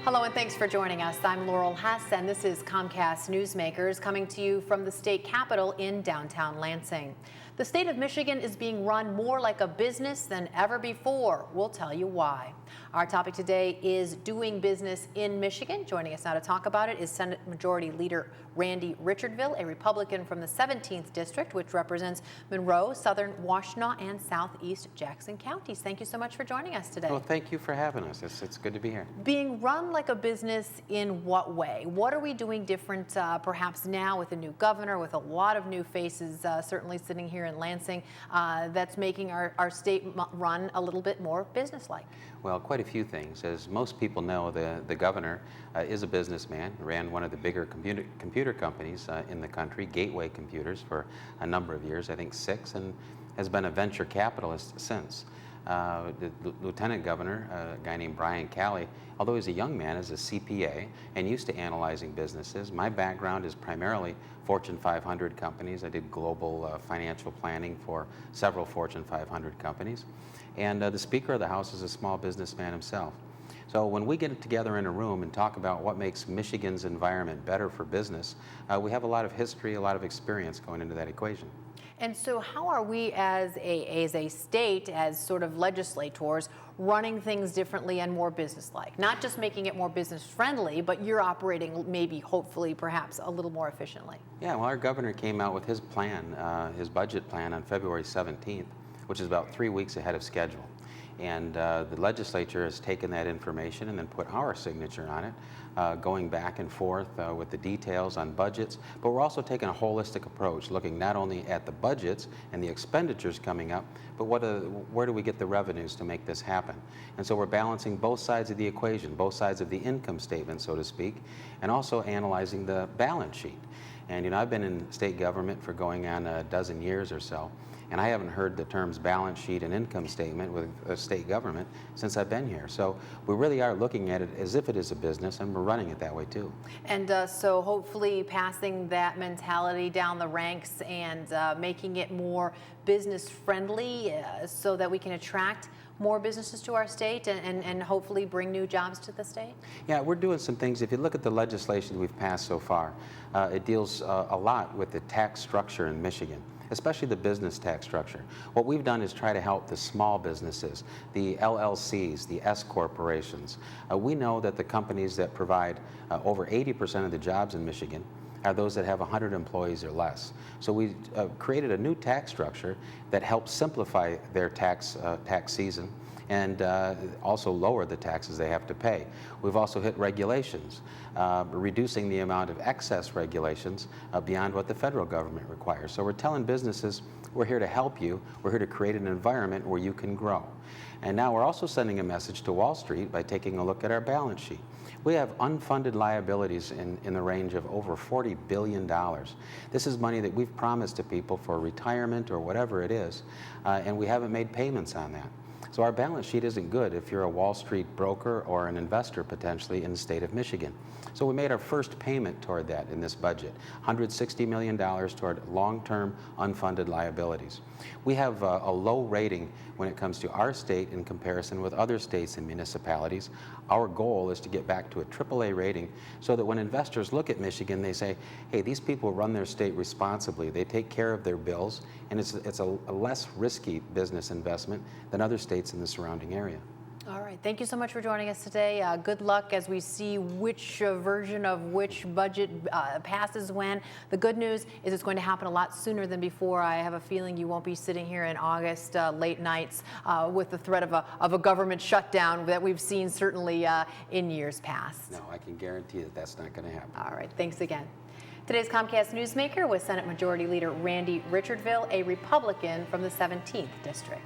Hello and thanks for joining us. I'm Laurel Hess and this is Comcast Newsmakers coming to you from the state capitol in downtown Lansing. The state of Michigan is being run more like a business than ever before. We'll tell you why. Our topic today is doing business in Michigan. Joining us now to talk about it is Senate Majority Leader Randy Richardville, a Republican from the 17th District, which represents Monroe, Southern Washtenaw, and Southeast Jackson counties. Thank you so much for joining us today. Well, thank you for having us. It's good to be here. Being run like a business in what way? What are we doing different perhaps now with a new governor, with a lot of new faces certainly sitting here in Lansing, that's making our state run a little bit more business-like? Well, quite a few things. As most people know, the governor is a businessman, ran one of the bigger computer companies in the country, Gateway Computers, for a number of years, I think 6, and has been a venture capitalist since. The lieutenant governor, a guy named Brian Calley, although he's a young man, is a CPA and used to analyzing businesses. My background is primarily Fortune 500 companies. I did global financial planning for several Fortune 500 companies. And the Speaker of the House is a small businessman himself. So when we get together in a room and talk about what makes Michigan's environment better for business, we have a lot of history, a lot of experience going into that equation. And so how are we as a state, as sort of legislators, running things differently and more business-like? Not just making it more business-friendly, but you're operating maybe, hopefully, perhaps a little more efficiently. Yeah, well, our governor came out with his plan, his budget plan on February 17th, which is about 3 weeks ahead of schedule. And the legislature has taken that information and then put our signature on it, going back and forth with the details on budgets. But we're also taking a holistic approach, looking not only at the budgets and the expenditures coming up, but where do we get the revenues to make this happen? And so we're balancing both sides of the equation, both sides of the income statement, so to speak, and also analyzing the balance sheet. And you know, I've been in state government for going on a dozen years or so, and I haven't heard the terms balance sheet and income statement with a state government since I've been here. So we really are looking at it as if it is a business, and we're running it that way too. And so hopefully passing that mentality down the ranks and making it more business friendly so that we can attract more businesses to our state and hopefully bring new jobs to the state? Yeah, we're doing some things. If you look at the legislation we've passed so far, it deals a lot with the tax structure in Michigan, especially the business tax structure. What we've done is try to help the small businesses, the LLCs, the S corporations. We know that the companies that provide over 80% of the jobs in Michigan are those that have 100 employees or less. So we created a new tax structure that helps simplify their tax season and also lower the taxes they have to pay. We've also hit regulations, reducing the amount of excess regulations beyond what the federal government requires. So we're telling businesses, we're here to help you. We're here to create an environment where you can grow. And now we're also sending a message to Wall Street by taking a look at our balance sheet. We have unfunded liabilities in the range of over $40 billion. This is money that we've promised to people for retirement or whatever it is, and we haven't made payments on that. So our balance sheet isn't good if you're a Wall Street broker or an investor potentially in the state of Michigan. So we made our first payment toward that in this budget, $160 million toward long-term unfunded liabilities. We have a low rating when it comes to our state in comparison with other states and municipalities. Our goal is to get back to a AAA rating so that when investors look at Michigan, they say, hey, these people run their state responsibly. They take care of their bills, and it's a less risky business investment than other states in the surrounding area. All right. Thank you so much for joining us today. Good luck as we see which version of which budget passes when. The good news is it's going to happen a lot sooner than before. I have a feeling you won't be sitting here in August late nights with the threat of a government shutdown that we've seen certainly in years past. No, I can guarantee that that's not going to happen. All right. Thanks again. Today's Comcast Newsmaker was Senate Majority Leader Randy Richardville, a Republican from the 17th District.